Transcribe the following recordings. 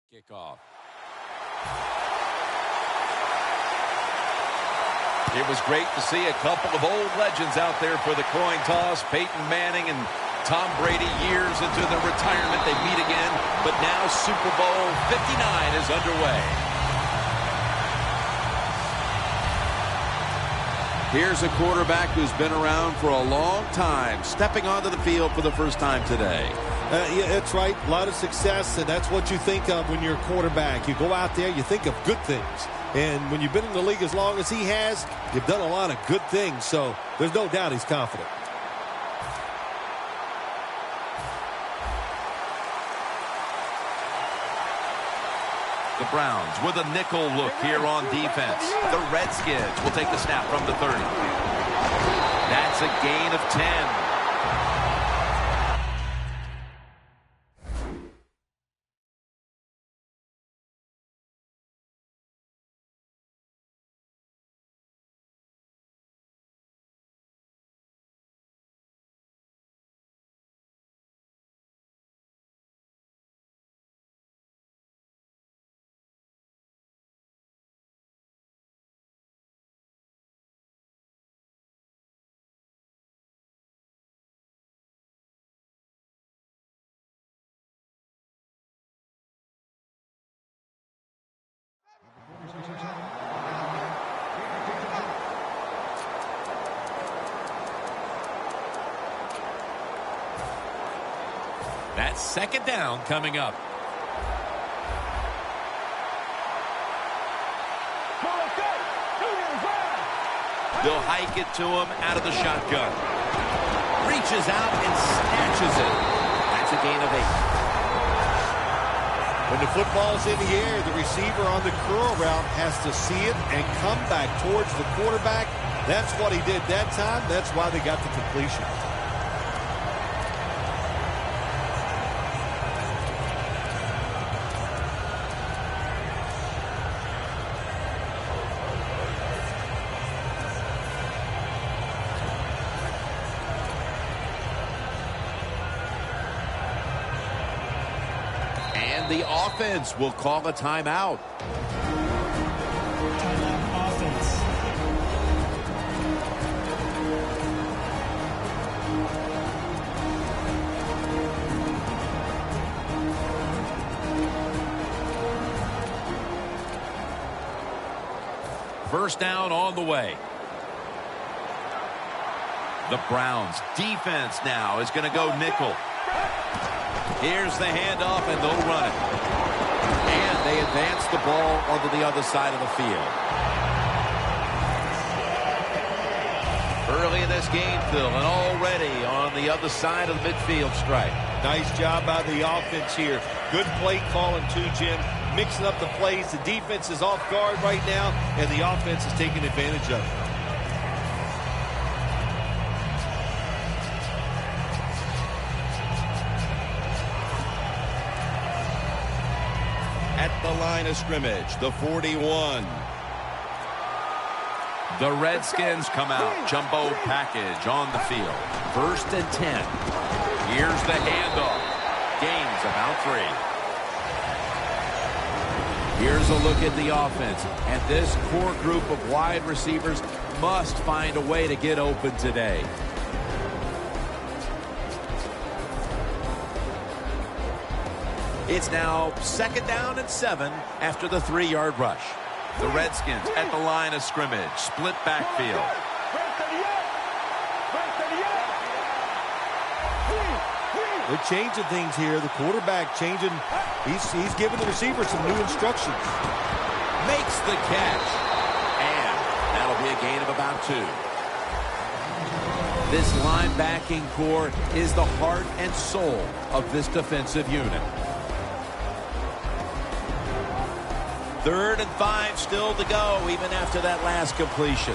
Kickoff. It was great to see a couple of old legends out there for the coin toss. Peyton Manning and Tom Brady, years into their retirement, they meet again. But now Super Bowl 59 is underway. Here's a quarterback who's been around for a long time, stepping onto the field for the first time today. Yeah, that's right. A lot of success, and that's what you think of when you're a quarterback. You go out there, you think of good things. And when you've been in the league as long as he has, you've done a lot of good things. So there's no doubt he's confident. The Browns with a nickel look here on defense. The Redskins will take the snap from the 30. That's a gain of 10. That's second down coming up. They'll hike it to him out of the shotgun. Reaches out and snatches it. That's a gain of 8. When the football's in the air, the receiver on the curl route has to see it and come back towards the quarterback. That's what he did that time. That's why they got the completion. The offense will call a timeout. Timeout offense. First down on the way. The Browns defense now is going to go nickel. Here's the handoff, and they'll run it. And they advance the ball onto the other side of the field. Early in this game, Phil, and already on the other side of the midfield stripe. Nice job by the offense here. Good play calling too, Jim. Mixing up the plays. The defense is off guard right now, and the offense is taking advantage of it. At the line of scrimmage, the 41. The Redskins come out. Jumbo package on the field. First and 10. Here's the handoff. Gains about 3. Here's a look at the offense. And this core group of wide receivers must find a way to get open today. It's now second down and 7 after the 3-yard rush. The Redskins at the line of scrimmage. Split backfield. They're changing things here. The quarterback changing. He's giving the receiver some new instructions. Makes the catch. And that'll be a gain of about 2. This linebacking core is the heart and soul of this defensive unit. 3rd and 5 still to go, even after that last completion.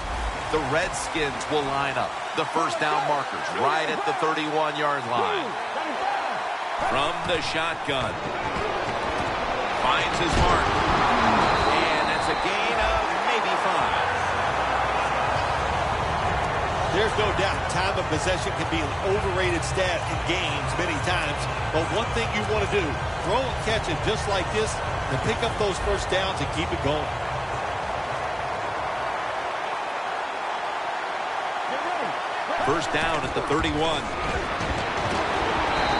The Redskins will line up. The first down markers right at the 31-yard line. From the shotgun. Finds his mark. And that's a gain of maybe 5. There's no doubt time of possession can be an overrated stat in games many times. But one thing you want to do, throw and catch it just like this and pick up those first downs and keep it going. First down at the 31.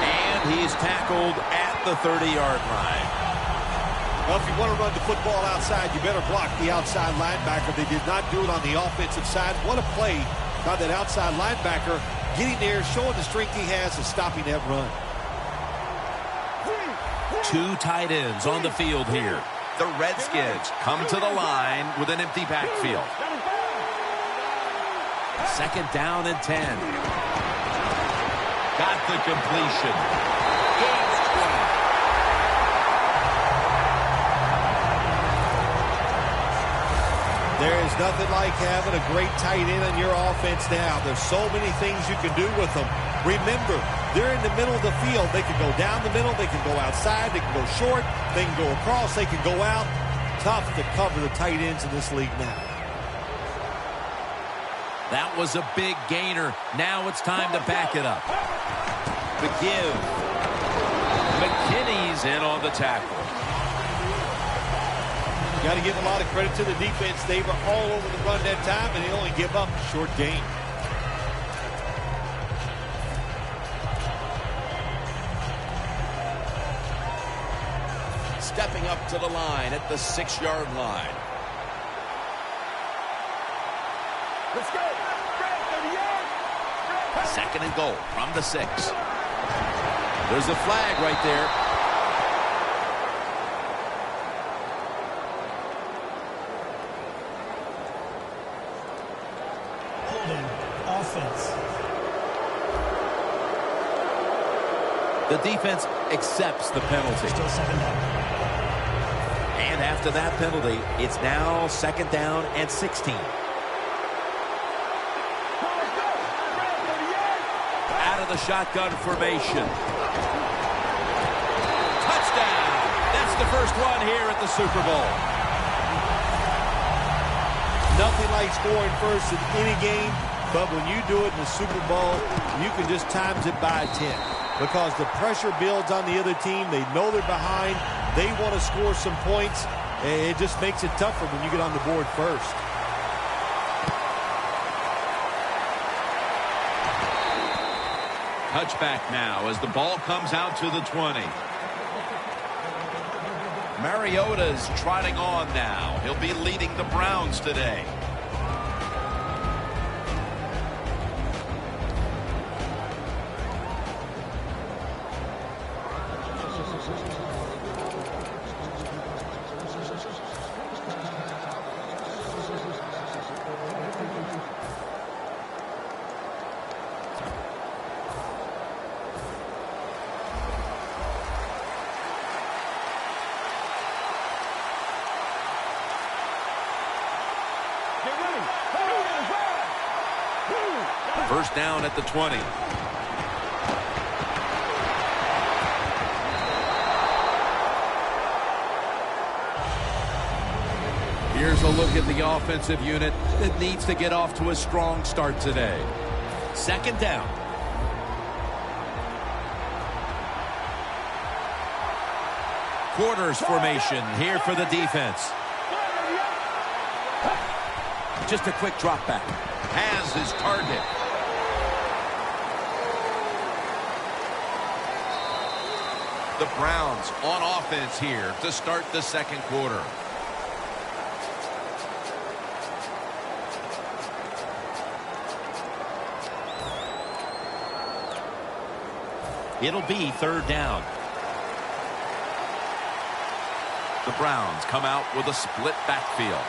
And he's tackled at the 30-yard line. Well, if you want to run the football outside, you better block the outside linebacker. They did not do it on the offensive side. What a play by that outside linebacker, getting there, showing the strength he has and stopping that run. Two tight ends on the field here. The Redskins come to the line with an empty backfield. Second down and 10. Got the completion. Gains 20. There is nothing like having a great tight end on your offense now. There's so many things you can do with them. Remember, they're in the middle of the field. They can go down the middle. They can go outside. They can go short. They can go across. They can go out. Tough to cover the tight ends in this league now. That was a big gainer. Now it's time to back it up. The give. McKinney's in on the tackle. Got to give a lot of credit to the defense. They were all over the run that time, and they only give up a short gain. Stepping up to the line at the 6-yard line. Let's go. Second and goal from the 6. There's a flag right there. Holding offense. The defense accepts the penalty. Still second down. And after that penalty, it's now second down and 16. Out of the shotgun formation. Touchdown! That's the first one here at the Super Bowl. Nothing like scoring first in any game, but when you do it in the Super Bowl, you can just times it by 10. Because the pressure builds on the other team. They know they're behind. They want to score some points. It just makes it tougher when you get on the board first. Touchback now as the ball comes out to the 20. Mariota's trotting on now. He'll be leading the Browns today. First down at the 20. Here's a look at the offensive unit that needs to get off to a strong start today. Second down. Quarters formation here for the defense. Just a quick drop back. Has his target. The Browns on offense here to start the second quarter. It'll be third down. The Browns come out with a split backfield.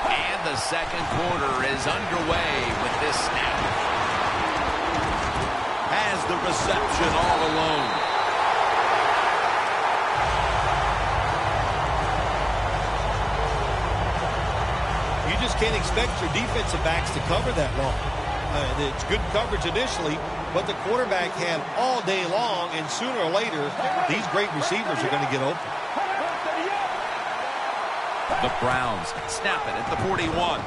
And the second quarter is underway with this snap. Has the reception all alone. You just can't expect your defensive backs to cover that long. It's good coverage initially, but the quarterback had all day long, and sooner or later, these great receivers are going to get open. The Browns snap it at the 41.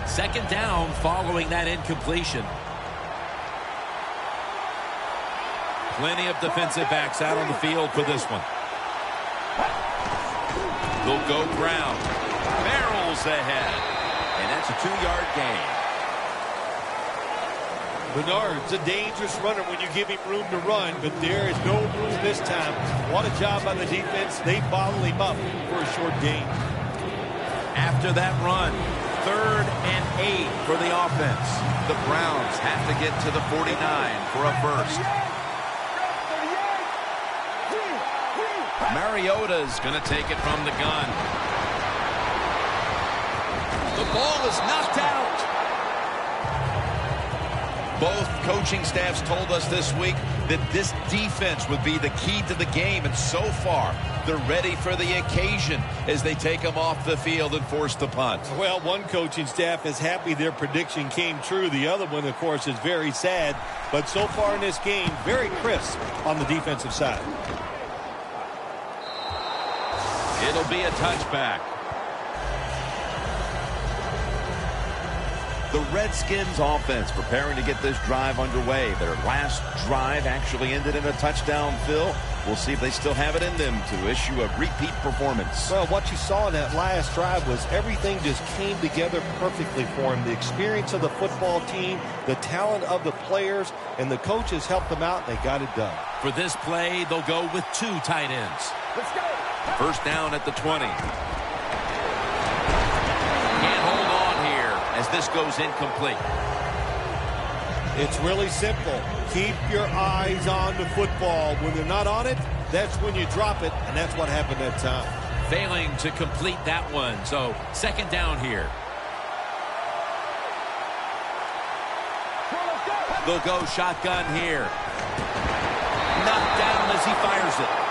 Second down following that incompletion. Plenty of defensive backs out on the field for this one. They'll go Brown. Barrels ahead. And that's a 2-yard gain. Bernard's a dangerous runner when you give him room to run, but there is no room this time. What a job by the defense. They bottle him up for a short gain. After that run, 3rd and 8 for the offense. The Browns have to get to the 49 for a first. Mariota's going to take it from the gun. The ball is knocked out. Both coaching staffs told us this week that this defense would be the key to the game, and so far they're ready for the occasion as they take them off the field and force the punt. Well, one coaching staff is happy their prediction came true. The other one, of course, is very sad. But so far in this game, very crisp on the defensive side. It'll be a touchback. The Redskins offense preparing to get this drive underway. Their last drive actually ended in a touchdown, Phil. We'll see if they still have it in them to issue a repeat performance. Well, what you saw in that last drive was everything just came together perfectly for him. The experience of the football team, the talent of the players, and the coaches helped them out, and they got it done. For this play, they'll go with 2 tight ends. Let's go. First down at the 20. Can't hold on here as this goes incomplete. It's really simple. Keep your eyes on the football. When they're not on it, that's when you drop it, and that's what happened that time. Failing to complete that one, so second down here. They'll go shotgun here. Knocked down as he fires it.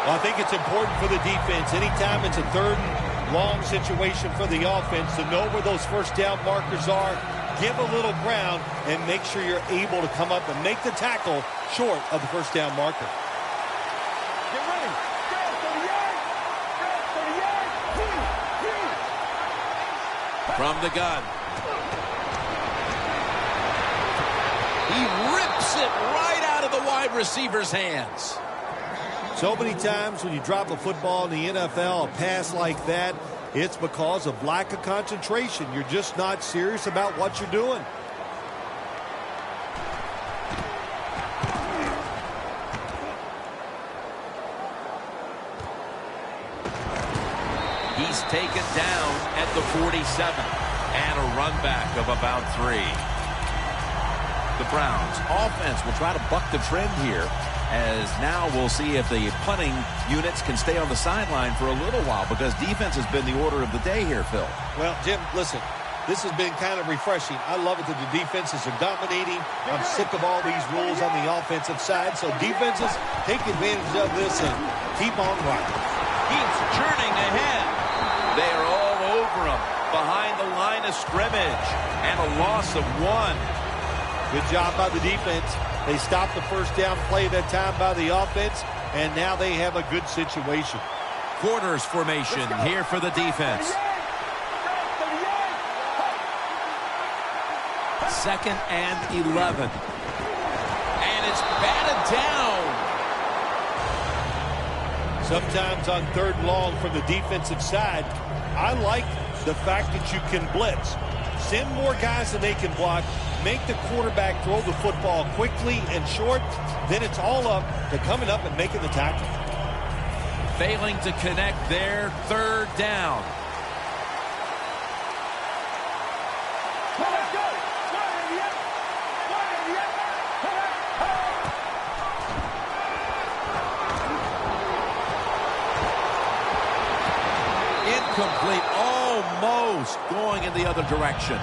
Well, I think it's important for the defense. Anytime it's a 3rd and long situation for the offense to know where those first down markers are, give a little ground, and make sure you're able to come up and make the tackle short of the first down marker. Get ready. Go, 30-yard. Go, 30-yard. From the gun. He rips it right out of the wide receiver's hands. So many times when you drop a football in the NFL, a pass like that, it's because of lack of concentration. You're just not serious about what you're doing. He's taken down at the 47 and a run back of about 3. The Browns offense will try to buck the trend here, as now we'll see if the punting units can stay on the sideline for a little while, because defense has been the order of the day here, Phil. Well, Jim, listen, this has been kind of refreshing. I love it that the defenses are dominating. I'm sick of all these rules on the offensive side, so defenses take advantage of this and keep on running. He's churning ahead. They are all over him behind the line of scrimmage, and a loss of 1. Good job by the defense. They stopped the first down play that time by the offense, and now they have a good situation. Quarters formation here for the defense. 2nd and 11. And it's batted down. Sometimes on 3rd and long from the defensive side, I like the fact that you can blitz. Send more guys than they can block. Make the quarterback throw the football quickly and short. Then it's all up to coming up and making the tackle. Failing to connect there, 3rd down. Let's go. Incomplete. Almost going in the other direction.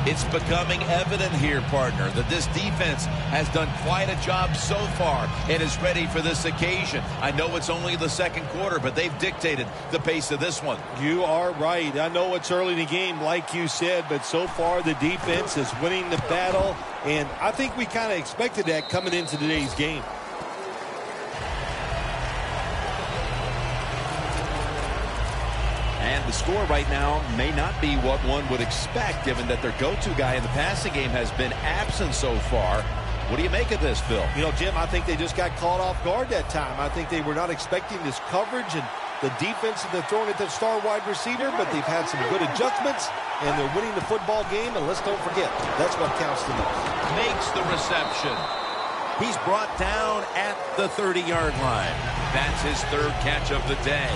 It's becoming evident here, partner, that this defense has done quite a job so far and is ready for this occasion. I know it's only the second quarter, but they've dictated the pace of this one. You are right. I know it's early in the game, like you said, but so far the defense is winning the battle, and I think we kind of expected that coming into today's game. And the score right now may not be what one would expect, given that their go-to guy in the passing game has been absent so far. What do you make of this, Phil? You know, Jim, I think they just got caught off guard that time. I think they were not expecting this coverage and the defense that they're throwing at that star wide receiver, but they've had some good adjustments, and they're winning the football game, and let's don't forget, that's what counts the most. Makes the reception. He's brought down at the 30-yard line. That's his third catch of the day.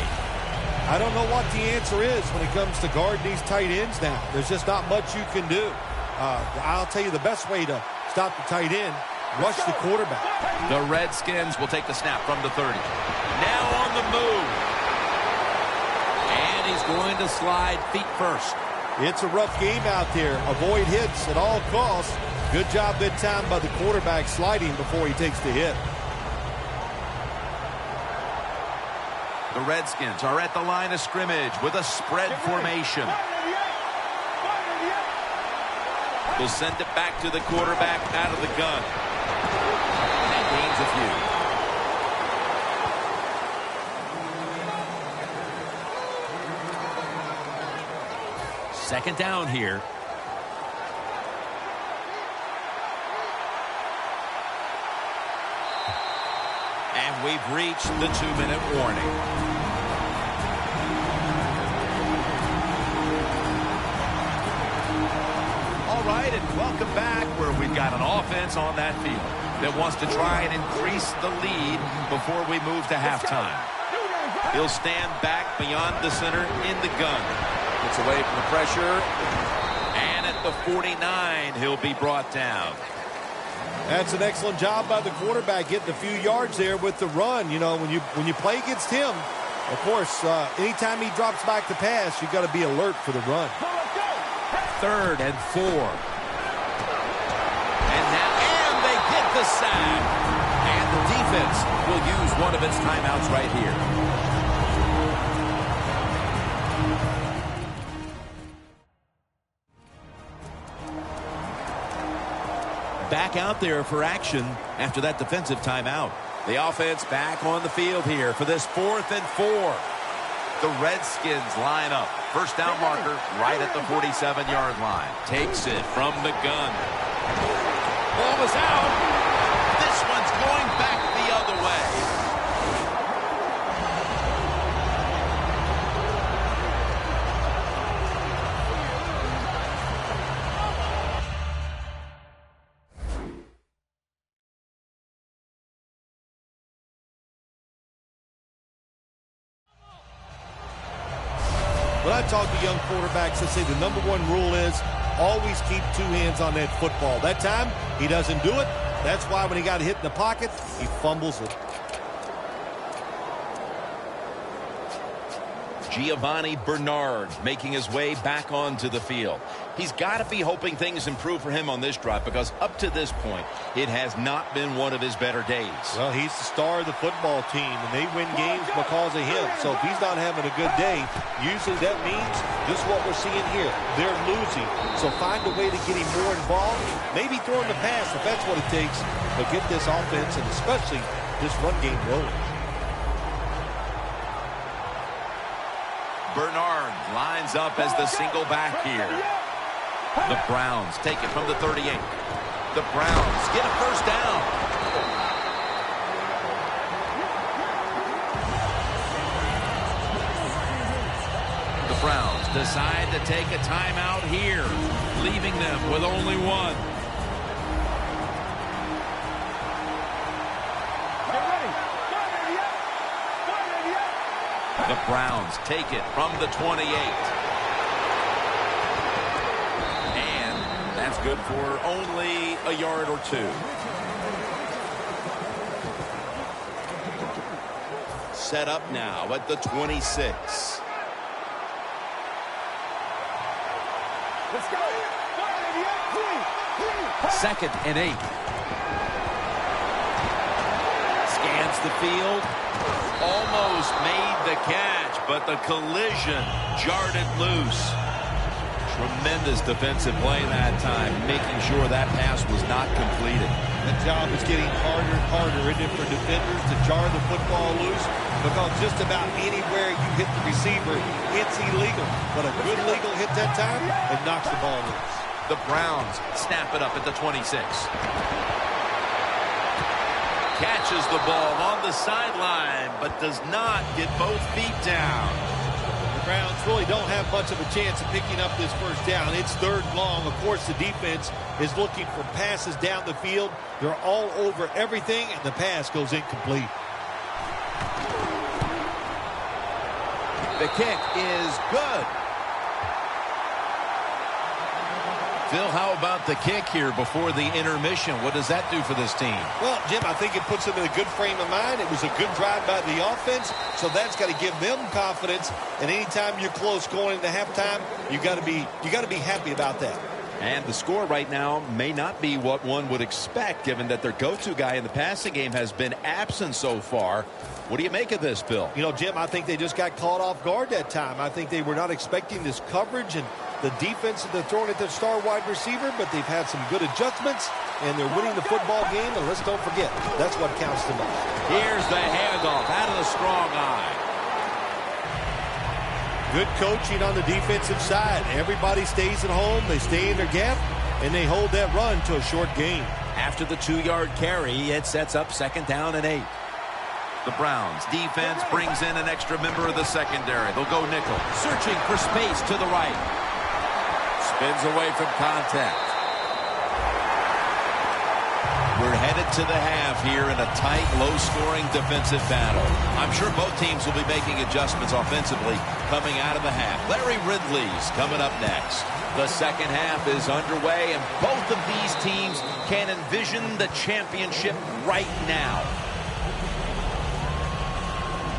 I don't know what the answer is when it comes to guarding these tight ends now. There's just not much you can do. I'll tell you the best way to stop the tight end, rush the quarterback. The Redskins will take the snap from the 30. Now on the move. And he's going to slide feet first. It's a rough game out there. Avoid hits at all costs. Good job that time by the quarterback sliding before he takes the hit. The Redskins are at the line of scrimmage with a spread formation. They'll send it back to the quarterback out of the gun. And gains a few. Second down here. And we've reached the 2-minute warning. All right, and welcome back, where we've got an offense on that field that wants to try and increase the lead before we move to halftime. He'll stand back beyond the center in the gun. Gets away from the pressure. And at the 49, he'll be brought down. That's an excellent job by the quarterback, getting a few yards there with the run. You know, when you play against him, of course, anytime he drops back to pass, you've got to be alert for the run. 3rd and 4. And they get the sack. And the defense will use one of its timeouts right here. Back out there for action after that defensive timeout. The offense back on the field here for this 4th and 4. The Redskins line up. First down marker right at the 47-yard line. Takes it from the gun. Ball was out. This one's going back the other way. When I talk to young quarterbacks, I say the #1 rule is always keep 2 hands on that football. That time, he doesn't do it. That's why when he got hit in the pocket, he fumbles it. Giovanni Bernard making his way back onto the field. He's got to be hoping things improve for him on this drive, because up to this point, it has not been one of his better days. Well, he's the star of the football team, and they win games because of him. So if he's not having a good day, usually that means just what we're seeing here. They're losing. So find a way to get him more involved. Maybe throw him the pass if that's what it takes. But get this offense and especially this run game rolling. Bernard lines up as the single back here. The Browns take it from the 38. The Browns get a first down. The Browns decide to take a timeout here, leaving them with only one. The Browns take it from the 28. And that's good for only a yard or 2. set up now at the 26. Let's go. 2nd and 8. Scans the field. Almost made the catch, but the collision jarred it loose. Tremendous defensive play that time, making sure that pass was not completed. The job is getting harder and harder, isn't it, for defenders to jar the football loose? Because just about anywhere you hit the receiver, it's illegal. But a good legal hit that time, it knocks the ball loose. The Browns snap it up at the 26. Catches the ball on the sideline, but does not get both feet down. The Browns really don't have much of a chance of picking up this first down. It's 3rd and long. Of course, the defense is looking for passes down the field. They're all over everything, and the pass goes incomplete. The kick is good. Phil, how about the kick here before the intermission? What does that do for this team? Well, Jim, I think it puts them in a good frame of mind. It was a good drive by the offense, so that's got to give them confidence. And anytime you're close going into halftime, you got to be happy about that. And the score right now may not be what one would expect, given that their go-to guy in the passing game has been absent so far. What do you make of this, Phil? You know, Jim, I think they just got caught off guard that time. I think they were not expecting this coverage and the defense that they're throwing at their star wide receiver, but they've had some good adjustments, and they're winning the football game, and let's don't forget, that's what counts the most. Here's the handoff out of the strong eye. Good coaching on the defensive side. Everybody stays at home, they stay in their gap, and they hold that run to a short gain. After the 2-yard carry, it sets up 2nd down and 8. The Browns defense brings in an extra member of the secondary. They'll go nickel, searching for space to the right. Spins away from contact. We're headed to the half here in a tight, low-scoring defensive battle. I'm sure both teams will be making adjustments offensively coming out of the half. Larry Ridley's coming up next. The second half is underway, and both of these teams can envision the championship right now.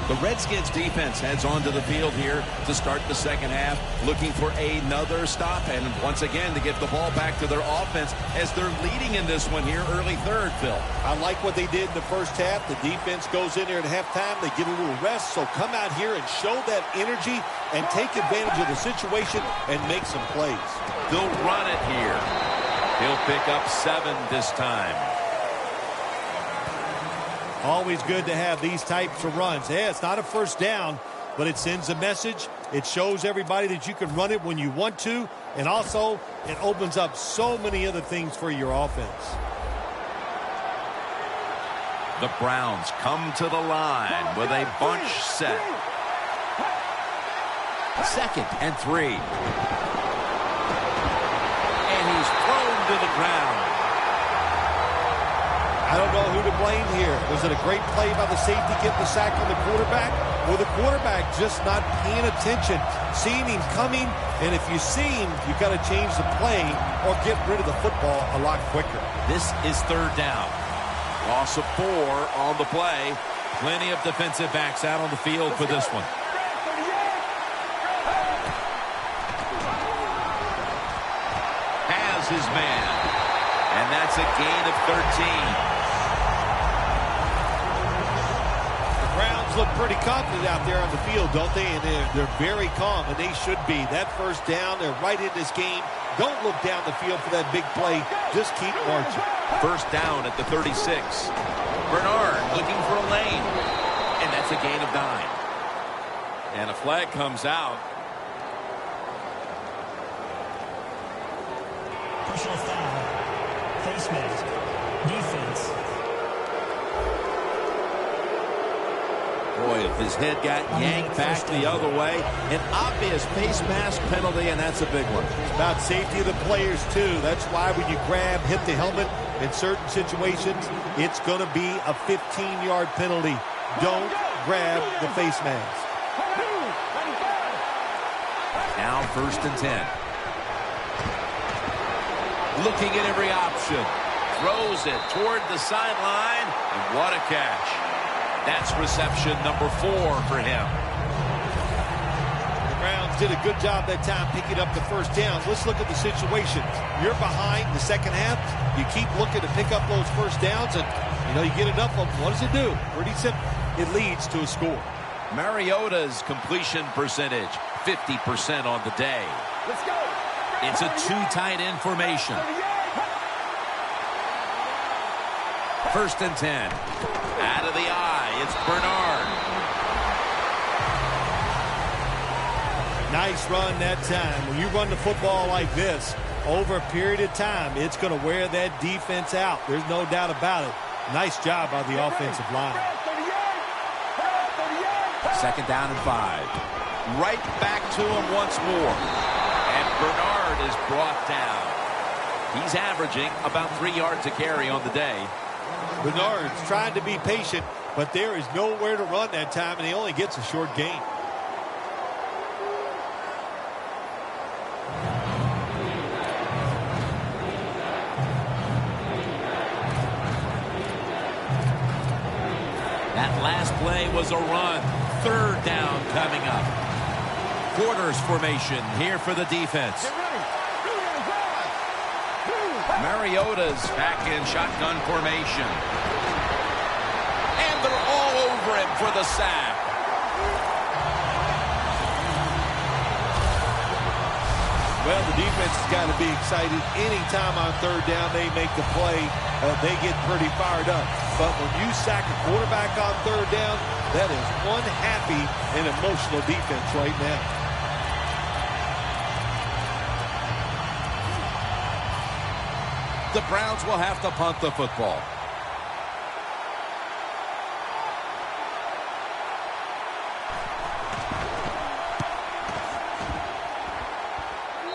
The Redskins defense heads onto the field here to start the second half, looking for another stop and once again to get the ball back to their offense as they're leading in this one here early 3rd, Phil. I like what they did in the first half. The defense goes in there at halftime. They get a little rest, so come out here and show that energy and take advantage of the situation and make some plays. They'll run it here. He'll pick up 7 this time. Always good to have these types of runs. Yeah, it's not a first down, but it sends a message. It shows everybody that you can run it when you want to, and also it opens up so many other things for your offense. The Browns come to the line with a bunch set. 2nd and 3. And he's thrown to the ground. I don't know who to blame here. Was it a great play by the safety getting the sack on the quarterback? Or the quarterback just not paying attention, seeing him coming, and if you see him, you've got to change the play or get rid of the football a lot quicker. This is 3rd down. Loss of 4 on the play. Plenty of defensive backs out on the field for this one. Has his man. And that's a gain of 13. Look pretty confident out there on the field, don't they? And they're very calm, and they should be. That first down, they're right in this game. Don't look down the field for that big play. Just keep marching. First down at the 36. Bernard looking for a lane. And that's a gain of 9. And a flag comes out. Personal foul. Face mask. Defense. Boy, if his head got yanked back the other way, an obvious face mask penalty, and that's a big one. It's about safety of the players, too. That's why when you grab, hit the helmet in certain situations, it's going to be a 15-yard penalty. Don't grab the face mask. Now 1st and 10. Looking at every option. Throws it toward the sideline, and what a catch. That's reception number 4 for him. The Browns did a good job that time picking up the first downs. Let's look at the situation. You're behind in the second half. You keep looking to pick up those first downs, and you get enough of them. What does it do? Pretty simple. It leads to a score. Mariota's completion percentage, 50% on the day. Let's go. It's a 2 tight end formation. 1st and 10. Out of the eye, it's Bernard. Nice run that time. When you run the football like this, over a period of time, it's going to wear that defense out. There's no doubt about it. Nice job by the offensive line. 2nd down and 5. Right back to him once more. And Bernard is brought down. He's averaging about 3 yards a carry on the day. Bernard's trying to be patient, but there is nowhere to run that time, and he only gets a short gain. That last play was a run. 3rd down coming up. Quarters formation here for the defense. Mariota's back in shotgun formation. And they're all over him for the sack. Well, the defense has got to be excited. Anytime on 3rd down they make the play, they get pretty fired up. But when you sack a quarterback on 3rd down, that is one happy and emotional defense right now. The Browns will have to punt the football.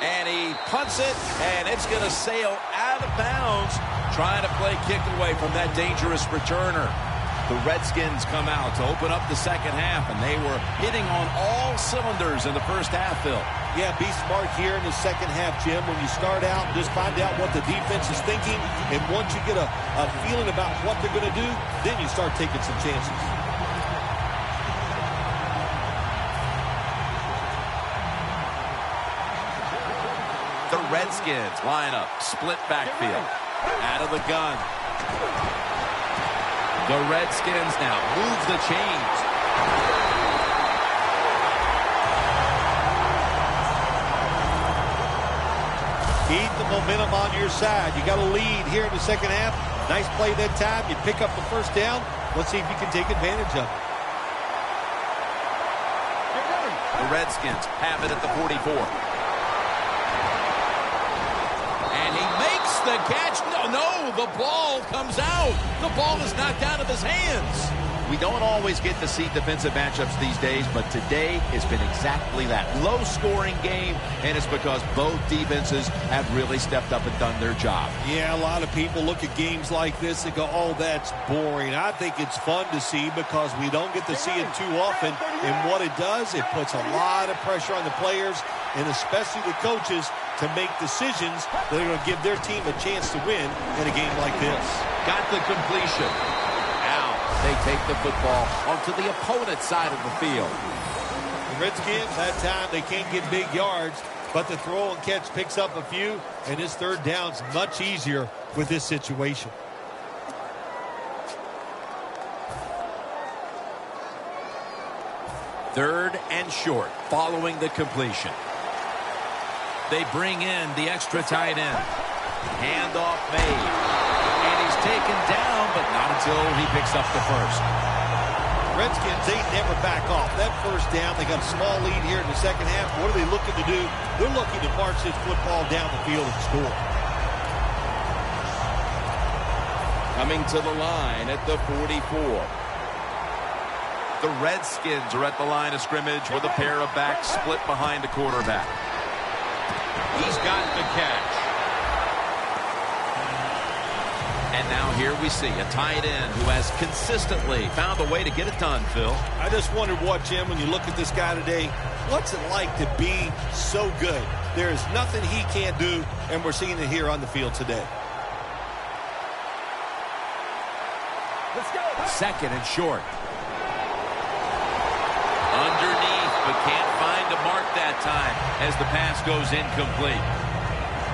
And he punts it, and it's going to sail out of bounds, trying to play kick away from that dangerous returner. The Redskins come out to open up the second half, and they were hitting on all cylinders in the first half, Phil. Yeah, be smart here in the second half, Jim. When you start out, just find out what the defense is thinking, and once you get a feeling about what they're going to do, then you start taking some chances. The Redskins line up, split backfield, out of the gun. The Redskins now move the chains. Keep the momentum on your side. You got a lead here in the second half. Nice play that time. You pick up the first down. Let's see if you can take advantage of it. The Redskins have it at the 44. And he makes the catch. No, the ball comes out. The ball is knocked out of his hands. We don't always get to see defensive matchups these days, but today has been exactly that. Low-scoring game, and it's because both defenses have really stepped up and done their job. Yeah, a lot of people look at games like this and go, oh, that's boring. I think it's fun to see because we don't get to see it too often. And what it does, it puts a lot of pressure on the players and especially the coaches to make decisions that are going to give their team a chance to win in a game like this. Got the completion. Now they take the football onto the opponent's side of the field. The Redskins, that time, they can't get big yards, but the throw and catch picks up a few, and this 3rd down's much easier with this situation. Third and short following the completion. They bring in the extra tight end. Handoff made. And he's taken down, but not until he picks up the first. Redskins, they never back off. That first down, they got a small lead here in the second half. What are they looking to do? They're looking to march this football down the field and score. Coming to the line at the 44. The Redskins are at the line of scrimmage with a pair of backs split behind the quarterback. He's got the catch. And now here we see a tight end who has consistently found a way to get it done, Phil. I just wondered what, Jim, when you look at this guy today, what's it like to be so good? There is nothing he can't do, and we're seeing it here on the field today. Let's go. Second and short. Underneath, but can't find a mark that time as the pass goes incomplete.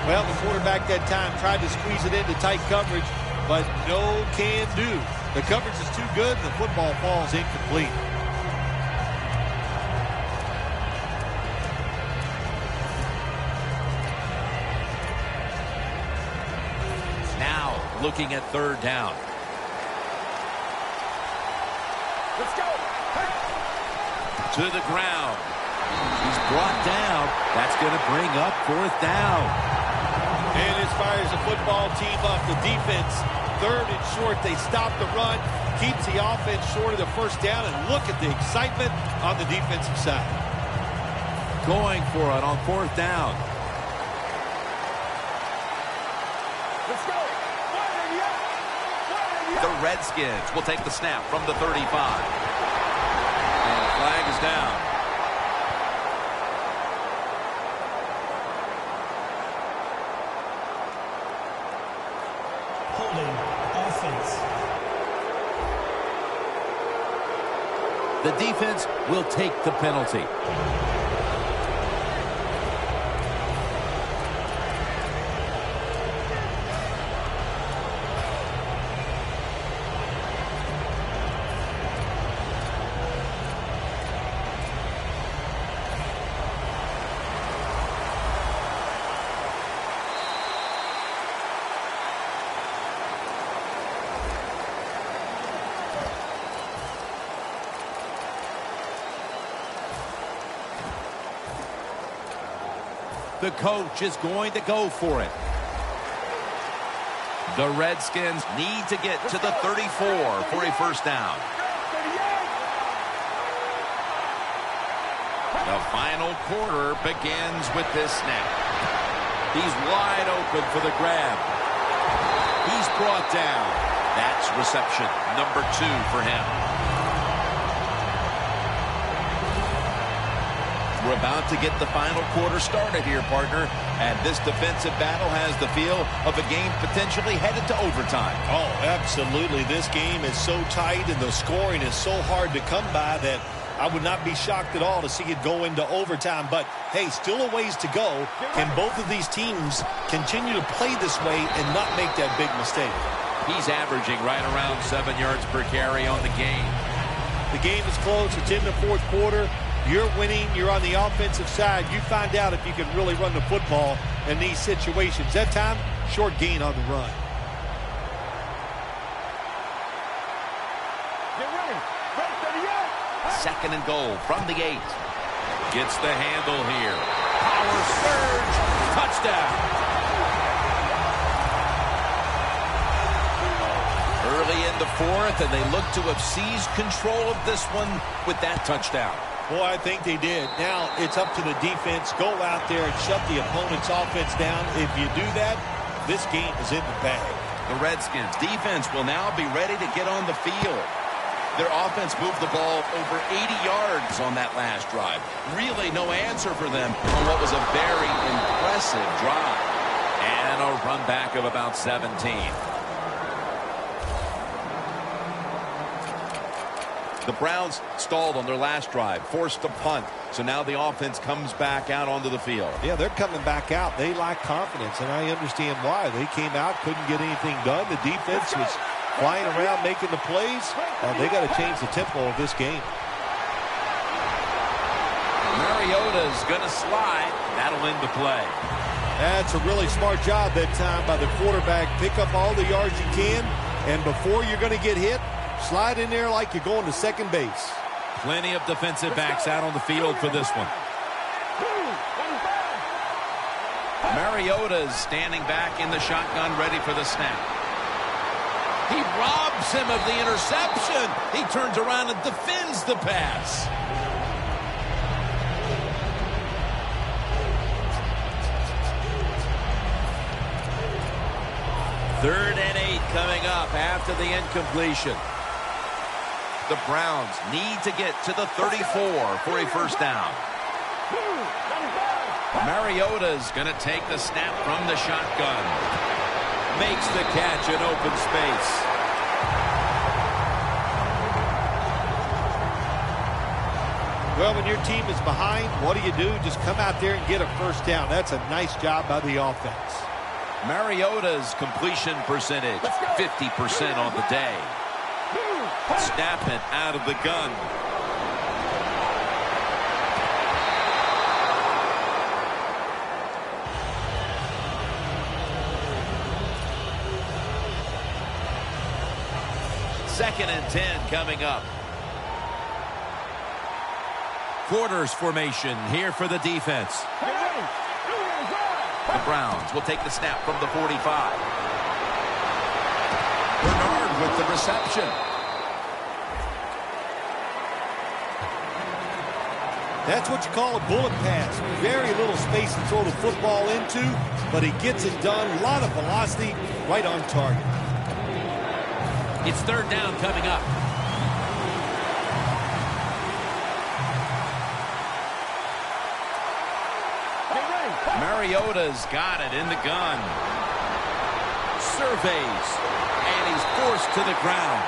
Well, the quarterback that time tried to squeeze it into tight coverage, but no can do. The coverage is too good, and the football falls incomplete. Now, looking at third down. Let's go. To the ground. He's brought down. That's going to bring up fourth down. And as far as the football team up, the defense, third and short, they stop the run, keeps the offense short of the first down, and look at the excitement on the defensive side. Going for it on fourth down. Let's go. The Redskins will take the snap from the 35. And the flag is down. Holding offense. The defense will take the penalty. The coach is going to go for it. The Redskins need to get to the 34 for a first down. The final quarter begins with this snap. He's wide open for the grab. He's brought down. That's reception number 2 for him. We're about to get the final quarter started here, partner. And this defensive battle has the feel of a game potentially headed to overtime. Oh, absolutely. This game is so tight and the scoring is so hard to come by that I would not be shocked at all to see it go into overtime. But, hey, still a ways to go. Can both of these teams continue to play this way and not make that big mistake? He's averaging right around 7 yards per carry on the game. The game is close. It's in the fourth quarter. You're winning. You're on the offensive side. You find out if you can really run the football in these situations. That time, short gain on the run. Second and goal from the 8. Gets the handle here. Power surge. Touchdown. Early in the fourth, and they look to have seized control of this one with that touchdown. Boy, I think they did. Now it's up to the defense. Go out there and shut the opponent's offense down. If you do that, this game is in the bag. The Redskins defense will now be ready to get on the field. Their offense moved the ball over 80 yards on that last drive. Really no answer for them on what was a very impressive drive. And a run back of about 17. The Browns stalled on their last drive, forced a punt. So now the offense comes back out onto the field. Yeah, they're coming back out. They lack confidence, and I understand why. They came out, couldn't get anything done. The defense was flying around, making the plays. They got to change the tempo of this game. Mariota's going to slide. That'll end the play. That's a really smart job that time by the quarterback. Pick up all the yards you can, and before you're going to get hit, slide in there like you're going to second base. Plenty of defensive backs out on the field for this one. Mariota's standing back in the shotgun, ready for the snap. He robs him of the interception. He turns around and defends the pass. Third and 8 coming up after the incompletion. The Browns need to get to the 34 for a first down. Mariota's going to take the snap from the shotgun. Makes the catch in open space. when your team is behind, what do? Just come out there and get a first down. That's a nice job by the offense. Mariota's completion percentage, 50% on the day. Snapping out of the gun. Second and 10 coming up. Quarters formation here for the defense. The Browns will take the snap from the 45. Bernard with the reception. That's what you call a bullet pass. Very little space to throw the football into, but he gets it done. A lot of velocity, right on target. It's third down coming up. Mariota's got it in the gun. Surveys, and he's forced to the ground.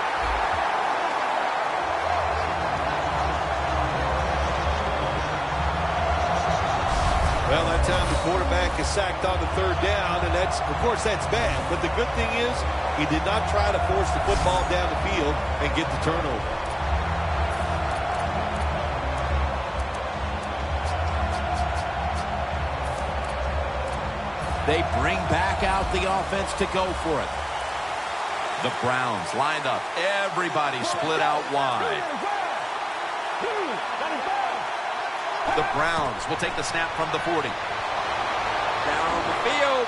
Well, that time the quarterback is sacked on the third down, and that's, of course, that's bad. But the good thing is he did not try to force the football down the field and get the turnover. They bring back out the offense to go for it. The Browns lined up. Everybody split out wide. The Browns will take the snap from the 40. Down the field.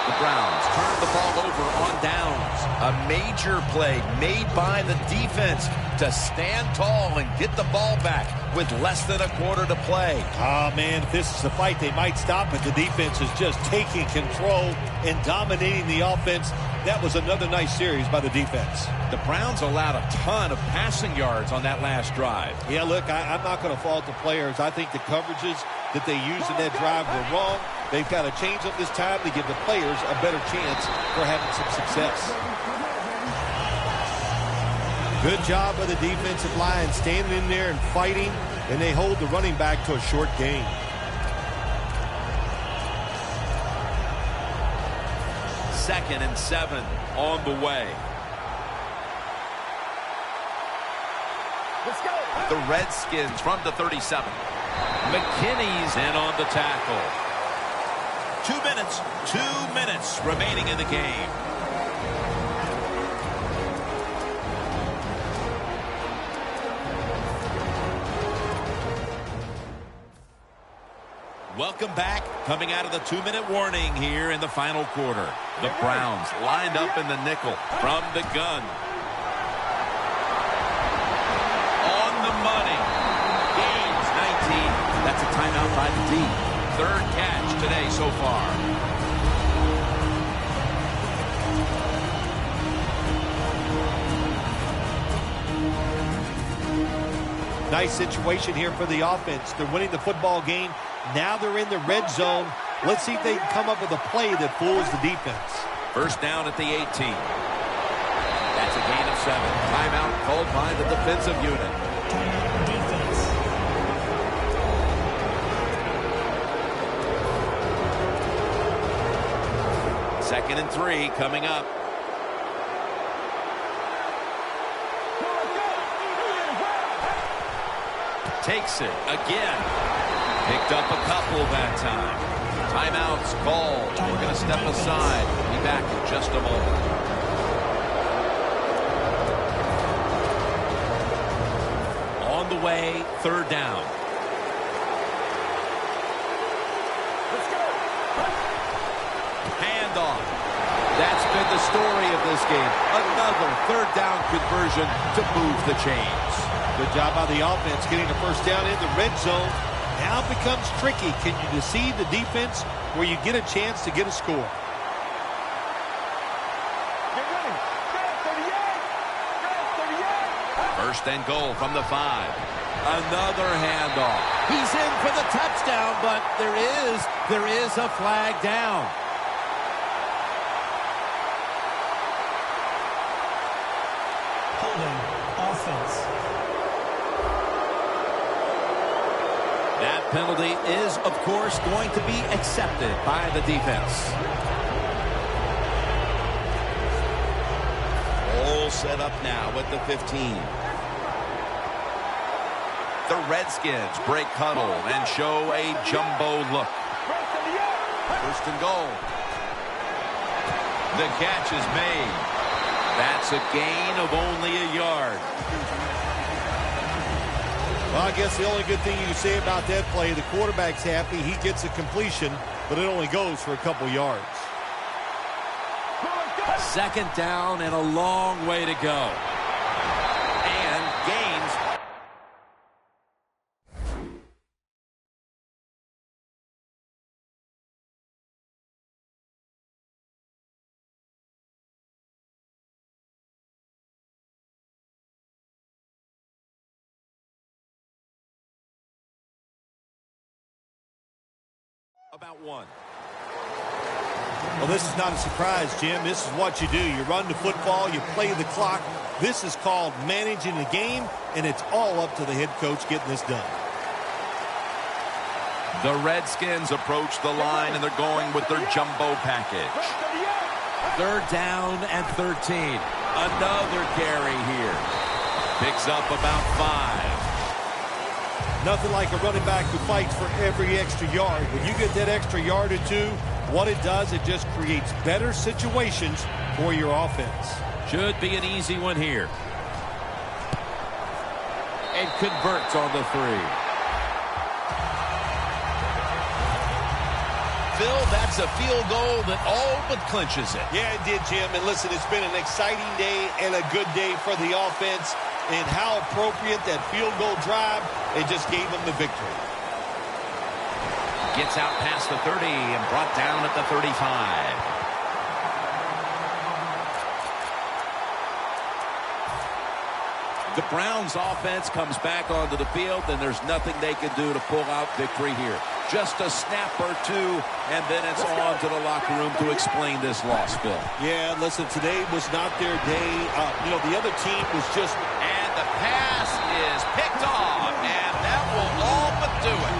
The Browns turn the ball over on downs. A major play made by the defense to stand tall and get the ball back with less than a quarter to play. Oh, man, if this is a fight, they might stop it. The defense is just taking control and dominating the offense. That was another nice series by the defense. The Browns allowed a ton of passing yards on that last drive. Yeah, look, I'm not going to fault the players. I think the coverages that they used in that drive were wrong. They've got to change up this time to give the players a better chance for having some success. Good job by the defensive line standing in there and fighting, and they hold the running back to a short gain. Second and 7 on the way. Let's go. The Redskins from the 37. McKinney's in on the tackle. 2 minutes remaining in the game. Welcome back. Coming out of the 2-minute warning here in the final quarter. The Browns lined up in the nickel from the gun. On the money. Gains 19. That's a timeout by the D. Third catch today so far. Nice situation here for the offense. They're winning the football game. Now they're in the red zone. Let's see if they can come up with a play that fools the defense. First down at the 18. That's a gain of 7. Timeout called by the defensive unit. Defense. Second and 3 coming up. Takes it again. Picked up a couple that time. Timeouts called. We're going to step aside. We'll be back in just a moment. On the way, third down. Let's go. Handoff. That's been the story of this game. Another third down conversion to move the chains. Good job by the offense getting the first down in the red zone. Now it becomes tricky. Can you deceive the defense where you get a chance to get a score? Get ready. Go, 38. First and goal from the 5. Another handoff. He's in for the touchdown, but there is a flag down. Holding offense. That penalty is, of course, going to be accepted by the defense. All set up now at the 15. The Redskins break huddle and show a jumbo look. First and goal. The catch is made. That's a gain of only a yard. Well, I guess the only good thing you can say about that play, the quarterback's happy. He gets a completion, but it only goes for a couple yards. Second down and a long way to go. And gains. About one. Well, this is not a surprise, Jim. This is what you do. You run the football, you play the clock. This is called managing the game, and it's all up to the head coach getting this done. The Redskins approach the line, and they're going with their jumbo package. Third down and 13. Another carry here. Picks up about 5. Nothing like a running back who fights for every extra yard. When you get that extra yard or two, what it does, it just creates better situations for your offense. Should be an easy one here. And converts on the 3. Phil, that's a field goal that all but clinches it. Yeah, it did, Jim. And listen, it's been an exciting day and a good day for the offense. And how appropriate that field goal drive, it just gave them the victory. Gets out past the 30 and brought down at the 35. The Browns offense comes back onto the field, and there's nothing they can do to pull out victory here. Just a snap or two, and then it's on to the locker room to explain this loss, Bill. Yeah, listen, today was not their day. The other team was just... And the pass is picked off, and that will all but do it.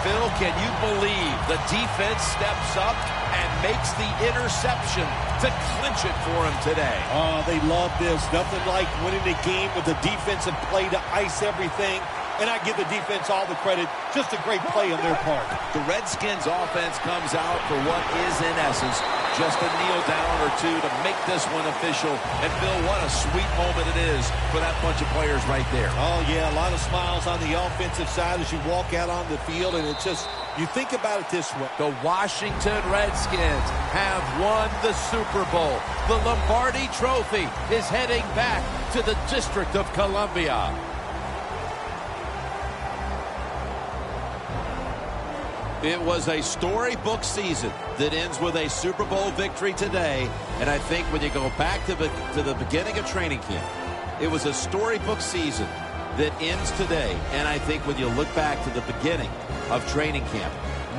Phil, can you believe the defense steps up and makes the interception to clinch it for him today? Oh, they love this. Nothing like winning the game with the defensive play to ice everything. And I give the defense all the credit. Just a great play on their part. The Redskins offense comes out for what is, in essence, just a kneel down or two to make this one official. And, Bill, what a sweet moment it is for that bunch of players right there. Oh, yeah, a lot of smiles on the offensive side as you walk out on the field. And it's just, you think about it this way. The Washington Redskins have won the Super Bowl. The Lombardi Trophy is heading back to the District of Columbia. It was a storybook season that ends with a Super Bowl victory today. And I think when you go back to the beginning of training camp, it was a storybook season that ends today. And I think when you look back to the beginning of training camp,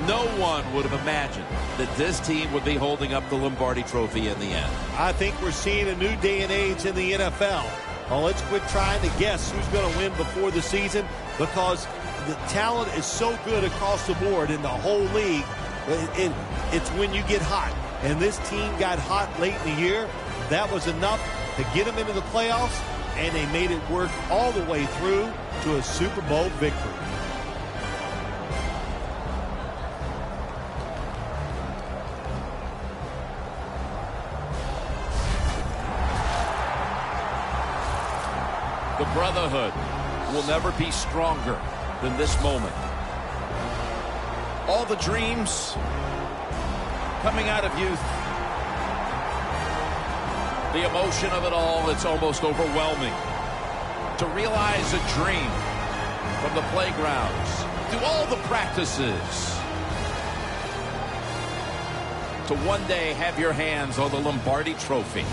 no one would have imagined that this team would be holding up the Lombardi Trophy in the end. I think we're seeing a new day and age in the NFL. Well, let's quit trying to guess who's going to win before the season, because the talent is so good across the board in the whole league. It's when you get hot. And this team got hot late in the year. That was enough to get them into the playoffs, and they made it work all the way through to a Super Bowl victory. The brotherhood will never be stronger than this moment. All the dreams coming out of youth. The emotion of it all, it's almost overwhelming. To realize a dream from the playgrounds, to all the practices, to one day have your hands on the Lombardi Trophy.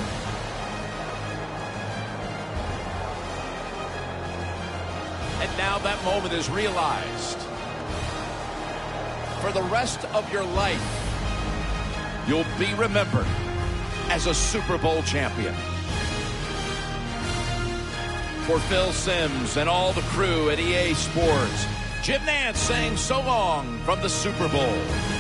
And now that moment is realized. For the rest of your life, you'll be remembered as a Super Bowl champion. For Phil Simms and all the crew at EA Sports, Jim Nantz saying so long from the Super Bowl.